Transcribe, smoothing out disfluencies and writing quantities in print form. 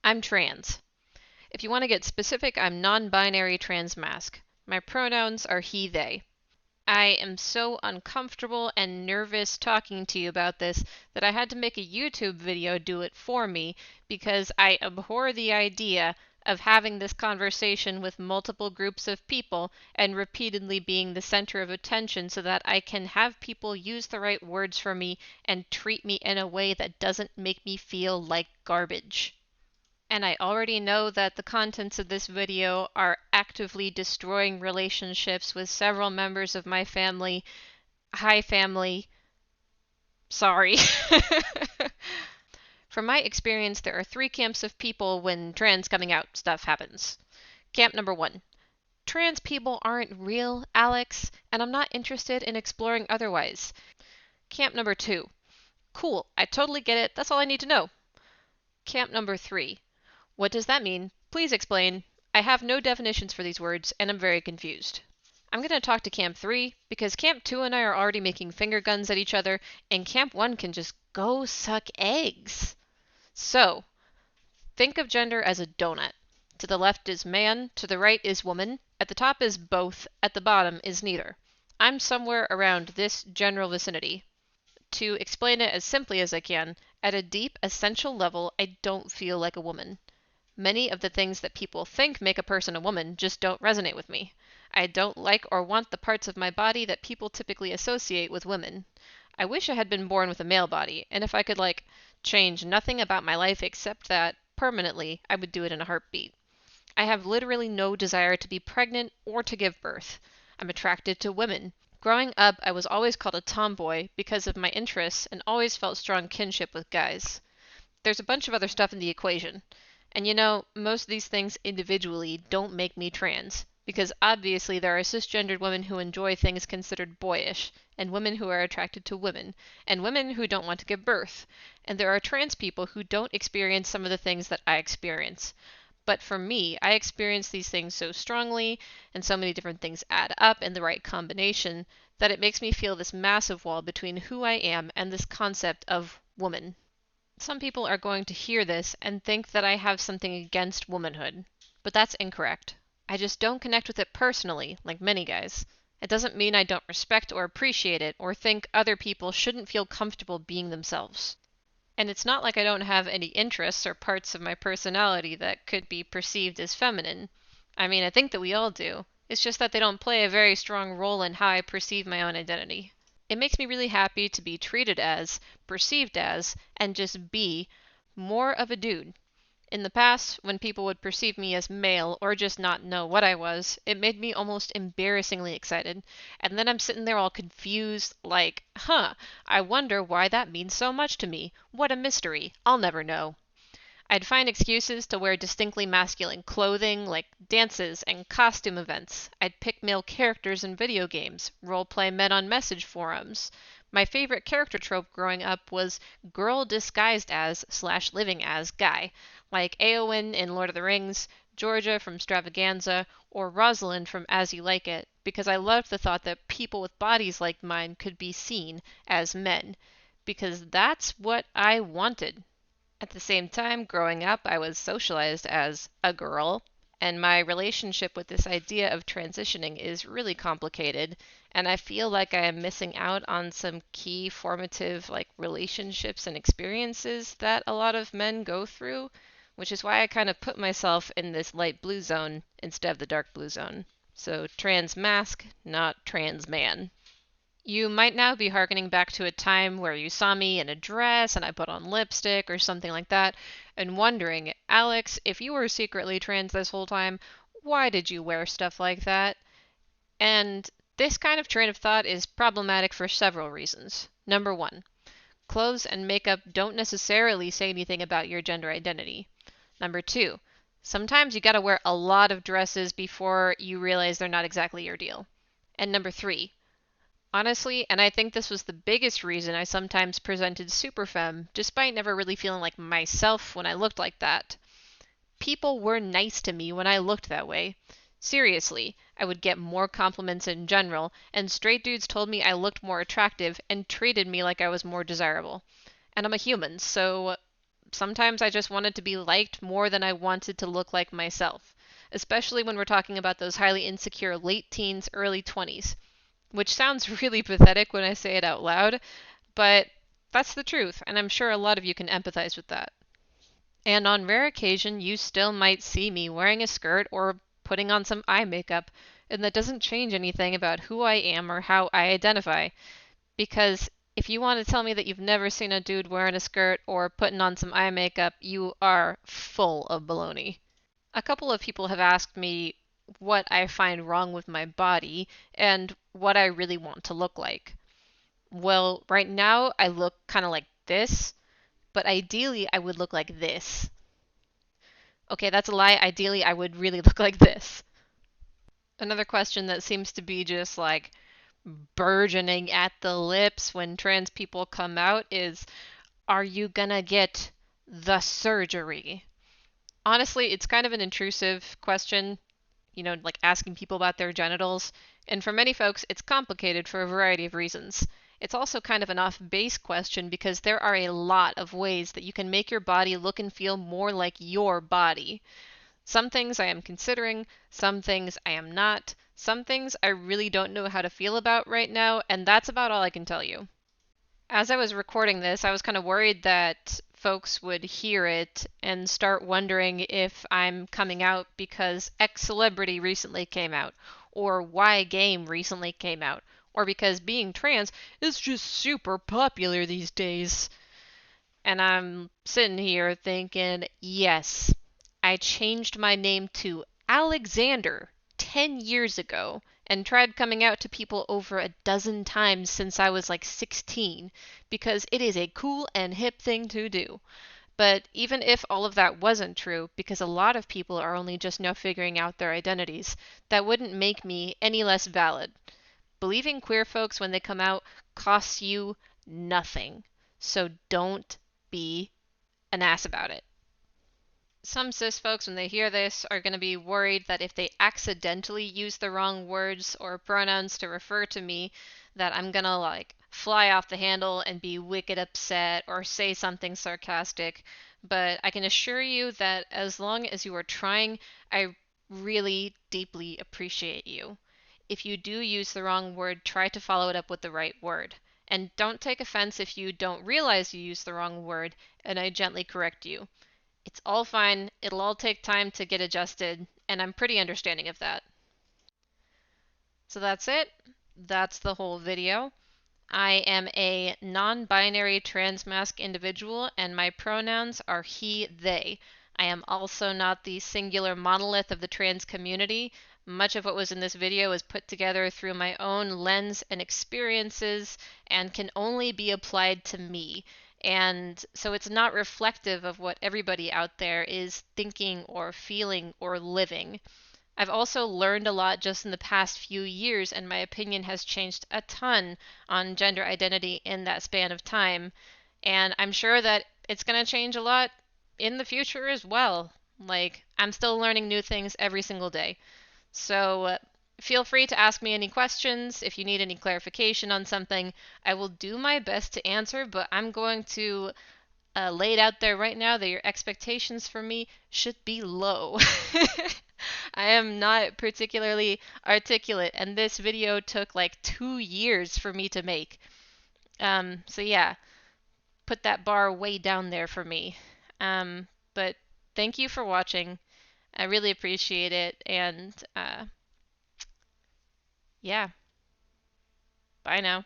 I'm trans. If you want to get specific, I'm non-binary transmasc. My pronouns are he, they. I am so uncomfortable and nervous talking to you about this that I had to make a YouTube video do it for me because I abhor the idea of having this conversation with multiple groups of people and repeatedly being the center of attention so that I can have people use the right words for me and treat me in a way that doesn't make me feel like garbage. And I already know that the contents of this video are actively destroying relationships with several members of my family. Hi, family. Sorry. From my experience, there are 3 camps of people when trans coming out stuff happens. Camp number 1. Trans people aren't real, Alex, and I'm not interested in exploring otherwise. Camp number 2. Cool, I totally get it, that's all I need to know. Camp number 3. What does that mean? Please explain. I have no definitions for these words, and I'm very confused. I'm going to talk to Camp 3, because Camp 2 and I are already making finger guns at each other, and Camp 1 can just go suck eggs. So, think of gender as a donut. To the left is man, to the right is woman, at the top is both, at the bottom is neither. I'm somewhere around this general vicinity. To explain it as simply as I can, at a deep, essential level, I don't feel like a woman. Many of the things that people think make a person a woman just don't resonate with me. I don't like or want the parts of my body that people typically associate with women. I wish I had been born with a male body, and if I could, change nothing about my life except that, permanently, I would do it in a heartbeat. I have literally no desire to be pregnant or to give birth. I'm attracted to women. Growing up, I was always called a tomboy because of my interests and always felt strong kinship with guys. There's a bunch of other stuff in the equation. And most of these things individually don't make me trans, because obviously there are cisgendered women who enjoy things considered boyish, and women who are attracted to women, and women who don't want to give birth, and there are trans people who don't experience some of the things that I experience. But for me, I experience these things so strongly, and so many different things add up in the right combination, that it makes me feel this massive wall between who I am and this concept of woman. Some people are going to hear this and think that I have something against womanhood, but that's incorrect. I just don't connect with it personally, like many guys. It doesn't mean I don't respect or appreciate it or think other people shouldn't feel comfortable being themselves. And it's not like I don't have any interests or parts of my personality that could be perceived as feminine. I mean, I think that we all do. It's just that they don't play a very strong role in how I perceive my own identity. It makes me really happy to be treated as, perceived as, and just be more of a dude. In the past, when people would perceive me as male or just not know what I was, it made me almost embarrassingly excited. And then I'm sitting there all confused, like, I wonder why that means so much to me. What a mystery. I'll never know. I'd find excuses to wear distinctly masculine clothing, like dances and costume events. I'd pick male characters in video games, roleplay men on message forums. My favorite character trope growing up was girl disguised as / living as guy, like Éowyn in Lord of the Rings, Georgia from Stravaganza, or Rosalind from As You Like It, because I loved the thought that people with bodies like mine could be seen as men, because that's what I wanted. At the same time, growing up, I was socialized as a girl, and my relationship with this idea of transitioning is really complicated, and I feel like I am missing out on some key formative relationships and experiences that a lot of men go through, which is why I kind of put myself in this light blue zone instead of the dark blue zone. So trans masc, not trans man. You might now be hearkening back to a time where you saw me in a dress and I put on lipstick or something like that, and wondering, Alex, if you were secretly trans this whole time, why did you wear stuff like that? And this kind of train of thought is problematic for several reasons. Number 1, clothes and makeup don't necessarily say anything about your gender identity. Number 2, sometimes you gotta wear a lot of dresses before you realize they're not exactly your deal. And number 3, honestly, and I think this was the biggest reason I sometimes presented super femme, despite never really feeling like myself when I looked like that. People were nice to me when I looked that way. Seriously, I would get more compliments in general, and straight dudes told me I looked more attractive and treated me like I was more desirable. And I'm a human, so Sometimes I just wanted to be liked more than I wanted to look like myself, especially when we're talking about those highly insecure late teens, early 20s, which sounds really pathetic when I say it out loud, but that's the truth, and I'm sure a lot of you can empathize with that. And on rare occasion, you still might see me wearing a skirt or putting on some eye makeup, and that doesn't change anything about who I am or how I identify. Because if you want to tell me that you've never seen a dude wearing a skirt or putting on some eye makeup, you are full of baloney. A couple of people have asked me what I find wrong with my body and what I really want to look like. Well, right now I look kind of like this, but ideally I would look like this. Okay, that's a lie. Ideally, I would really look like this. Another question that seems to be just like burgeoning at the lips when trans people come out is, are you gonna get the surgery? Honestly, it's kind of an intrusive question, like asking people about their genitals. And for many folks, it's complicated for a variety of reasons. It's also kind of an off base question because there are a lot of ways that you can make your body look and feel more like your body. Some things I am considering, some things I am not, some things I really don't know how to feel about right now, and that's about all I can tell you. As I was recording this, I was kind of worried that folks would hear it and start wondering if I'm coming out because X celebrity recently came out, or Y game recently came out, or because being trans is just super popular these days. And I'm sitting here thinking, yes, I changed my name to Alexander 10 years ago and tried coming out to people over a dozen times since I was like 16 because it is a cool and hip thing to do. But even if all of that wasn't true, because a lot of people are only just now figuring out their identities, that wouldn't make me any less valid. Believing queer folks when they come out costs you nothing. So don't be an ass about it. Some cis folks, when they hear this, are going to be worried that if they accidentally use the wrong words or pronouns to refer to me, that I'm going to like fly off the handle and be wicked upset or say something sarcastic. But I can assure you that as long as you are trying, I really deeply appreciate you. If you do use the wrong word, try to follow it up with the right word. And don't take offense if you don't realize you used the wrong word and I gently correct you. It's all fine. It'll all take time to get adjusted, and I'm pretty understanding of that. So that's it. That's the whole video. I am a non-binary transmasc individual, and my pronouns are he, they. I am also not the singular monolith of the trans community. Much of what was in this video is put together through my own lens and experiences and can only be applied to me. And so it's not reflective of what everybody out there is thinking or feeling or living. I've also learned a lot just in the past few years, and my opinion has changed a ton on gender identity in that span of time. And I'm sure that it's going to change a lot in the future as well. Like, I'm still learning new things every single day. So feel free to ask me any questions. If you need any clarification on something, I will do my best to answer, but I'm going to lay it out there right now that your expectations for me should be low. I am not particularly articulate, and this video took like 2 years for me to make. So yeah, put that bar way down there for me. But thank you for watching. I really appreciate it, and yeah, bye now.